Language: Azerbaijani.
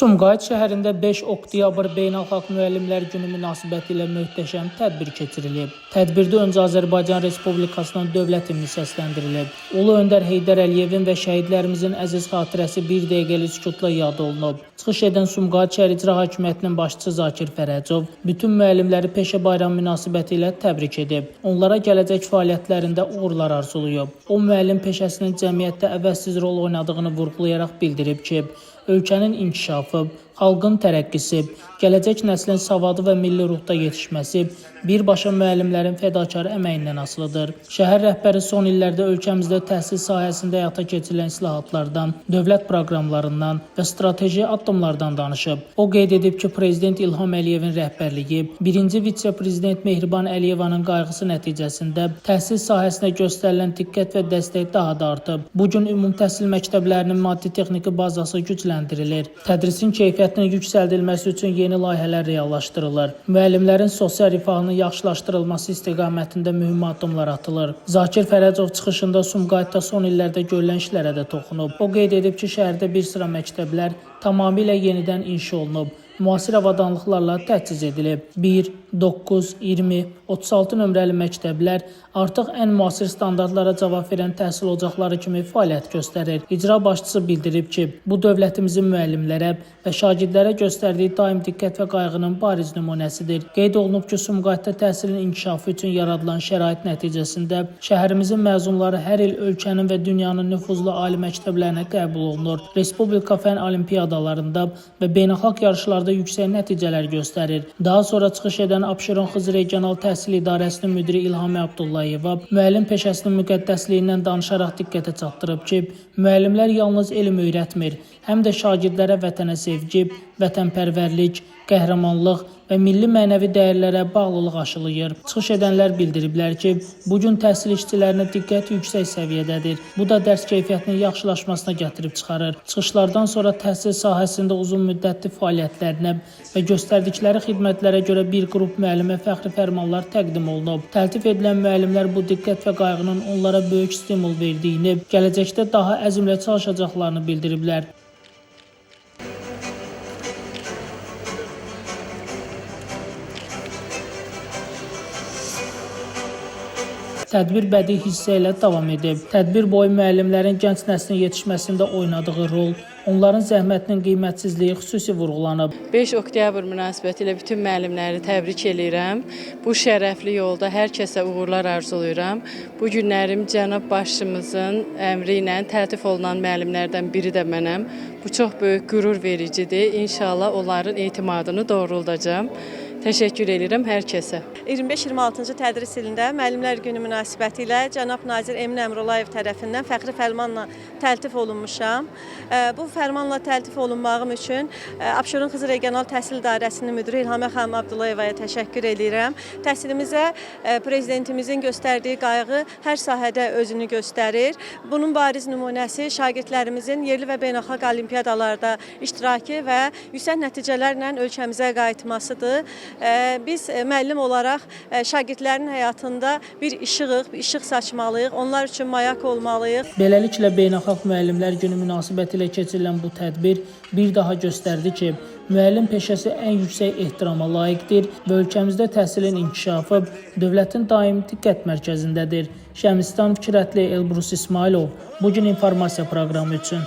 Sumqayıt şəhərində 5 oktyabr Beynəlxalq Müəllimlər Günü münasibətilə möhtəşəm tədbir keçirilib. Tədbirdə öncə Azərbaycan Respublikasının dövlət himni səsləndirilib. Ulu Öndər Heydər Əliyevin və şəhidlərimizin əziz xatirəsi bir dəqiqəlik sükutla yad olunub. Çıxış edən Sumqayıt şəhər İcra Hakimiyyətinin başçısı Zakir Fərəcov bütün müəllimləri peşə bayramı münasibətilə təbrik edib. Onlara gələcək fəaliyyətlərində uğurlar arzulayıb. O, müəllim peşəsinin cəmiyyətdə əvəzsiz rol oynadığını vurğulayaraq bildirib ki, ölkənin inkişafı, xalqın tərəqqisi, gələcək nəslin savadı və milli ruhda yetişməsi birbaşa müəllimlərin fədakar əməyindən asılıdır. Şəhər rəhbəri son illərdə ölkəmizdə təhsil sahəsində həyata keçirilən islahatlardan, dövlət proqramlarından və strateji addımlardan danışıb. O qeyd edib ki, Prezident İlham Əliyevin rəhbərliyi, birinci vitse-prezident Mehriban Əliyevanın qayğısı nəticəsində təhsil sahəsinə göstərilən diqqət və dəstək daha da artıb. Bu gün ümumi təhsil məktəblərinin maddi-texniki bazası gücləndirilir. Tədrisin keyfiyyətinin yüksəldilməsi üçün yeni layihələr reallaşdırılır. Müəllimlərin sosial rifahının yaxşılaşdırılması istiqamətində mühüm addımlar atılır. Zakir Fərəcov çıxışında Sumqayıtda son illərdə görülən işlərə də toxunub. O qeyd edib ki, şəhərdə bir sıra məktəblər tamamilə yenidən inşa olunub. Müasir avadanlıqlarla təchiz edilib. 1, 9, 20, 36 nömrəli məktəblər artıq ən müasir standartlara cavab verən təhsil ocaqları kimi fəaliyyət göstərir. İcra başçısı bildirib ki, bu dövlətimizin müəllimlərə və şagirdlərə göstərdiyi daim diqqət və qayğının bariz nümunəsidir. Qeyd olunub ki, Sumqayıtda təhsilin inkişafı üçün yaradılan şərait nəticəsində şəhərimizin məzunları hər il ölkənin və dünyanın nüfuzlu ali məktəblərinə qəbul olunur. Respublika fən olimpiyadalarında və beynəlxalq yarışlarda yüksək nəticələr göstərir. Daha sonra çıxış edən Abşeron Xızı Regional Təhsil İdarəsinin müdiri İlhami Abdullayeva müəllim peşəsinin müqəddəsliyindən danışaraq diqqətə çatdırıb ki, müəllimlər yalnız elm öyrətmir, həm də şagirdlərə vətənə sevgi, vətənpərvərlik, qəhrəmanlıq və milli mənəvi dəyərlərə bağlılıq aşılayır. Çıxış edənlər bildiriblər ki, bugün təhsil işçilərinə diqqət yüksək səviyyədədir. Bu da dərs keyfiyyətinin yaxşılaşmasına gətirib çıxarır. Çıxışlardan sonra təhsil sahəsində uzun müddətli fəaliyyətlərinə və göstərdikləri xidmətlərə görə bir qrup müəllimə fəxri fərmanlar təqdim olunub. Təltif edilən müəllimlər bu diqqət və qayğının onlara böyük stimul verdiyini, gələcəkdə daha əzmlə çalışacaqlarını bildiriblər. Tədbir bədii hissə ilə davam edib. Tədbir boyu müəllimlərin gənc nəslin yetişməsində oynadığı rol, onların zəhmətinin qiymətsizliyi xüsusi vurğulanıb. 5 oktyabr münasibətilə bütün müəllimləri təbrik edirəm. Bu şərəfli yolda hər kəsə uğurlar arzulayıram. Bu günlərim cənab başçımızın əmri ilə təltif olunan müəllimlərdən biri də mənəm. Bu çox böyük qürur vericidir. İnşallah onların etimadını doğruldacağam. Təşəkkür edirəm hər kəsə. 25-26-cı tədris ilində Müəllimlər Günü münasibətilə cənab Nazir Emin Əmrullayev tərəfindən fəxri fərmanla təltif olunmuşam. Bu fərmanla təltif olunmağım üçün Abşeron Xızı Regional Təhsil İdarəsinin müdiri İlhami xanım Abdullayevaya təşəkkür edirəm. Təhsilimizə Prezidentimizin göstərdiyi qayğı hər sahədə özünü göstərir. Bunun bariz nümunəsi şagirdlərimizin yerli və beynəlxalq olimpiyadalarda iştirakı və yüksək nəticələrlə ölkəmizə qayıtmasıdır. Biz müəllim olaraq şagirdlərin həyatında bir işıq saçmalıyıq, onlar üçün mayak olmalıyıq. Beləliklə, Beynəlxalq Müəllimlər Günü münasibətilə keçirilən bu tədbir bir daha göstərdi ki, müəllim peşəsi ən yüksək ehtirama layiqdir və ölkəmizdə təhsilin inkişafı dövlətin daimi diqqət mərkəzindədir. Şəmistan Fikrətli, Elbrus İsmailov, Bugün İnformasiya proqramı üçün.